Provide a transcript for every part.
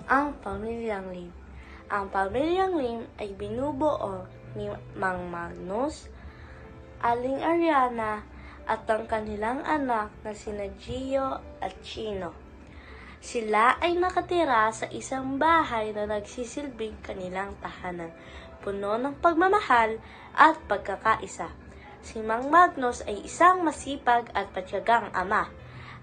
Ang Pamilyang Lim. Ang Pamilyang Lim ay binubuo ni Mang Magnus, Aling Ariana, at ang kanilang anak na sina Gio at Chino. Sila ay nakatira sa isang bahay na nagsisilbing kanilang tahanan, puno ng pagmamahal at pagkakaisa. Si Mang Magnus ay isang masipag at patyagang ama.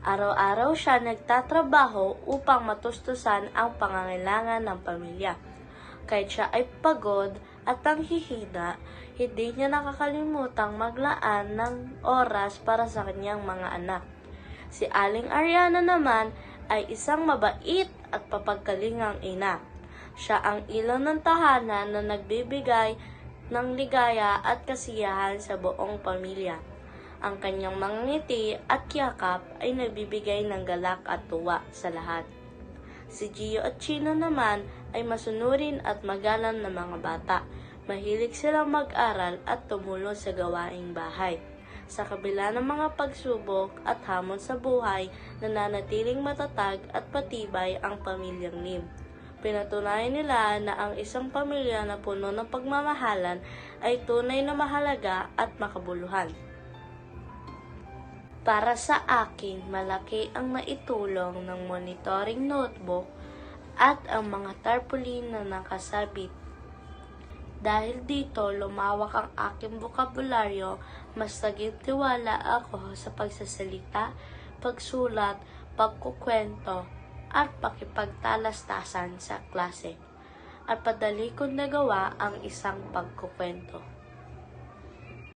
Araw-araw siya nagtatrabaho upang matustusan ang pangangailangan ng pamilya. Kahit siya ay pagod at nanghihina, hindi niya nakakalimutang maglaan ng oras para sa kanyang mga anak. Si Aling Ariana naman ay isang mabait at papagkalingang ina. Siya ang ilaw ng tahanan na nagbibigay ng ligaya at kasiyahan sa buong pamilya. Ang kanyang mga ngiti at yakap ay nagbibigay ng galak at tuwa sa lahat. Si Gio at Chino naman ay masunurin at magalang na mga bata. Mahilig silang mag-aral at tumulong sa gawaing bahay. Sa kabila ng mga pagsubok at hamon sa buhay, nananatiling matatag at patibay ang Pamilyang Lim. Pinatunayan nila na ang isang pamilya na puno ng pagmamahalan ay tunay na mahalaga at makabuluhan. Para sa akin, malaki ang naitulong ng monitoring notebook at ang mga tarpaulin na nakasabit. Dahil dito, lumawak ang aking bokabularyo, mas naging tiwala ako sa pagsasalita, pagsulat, pagkukwento, at pakipagtalastasan sa klase. At padali kong nagawa ang isang pagkukwento.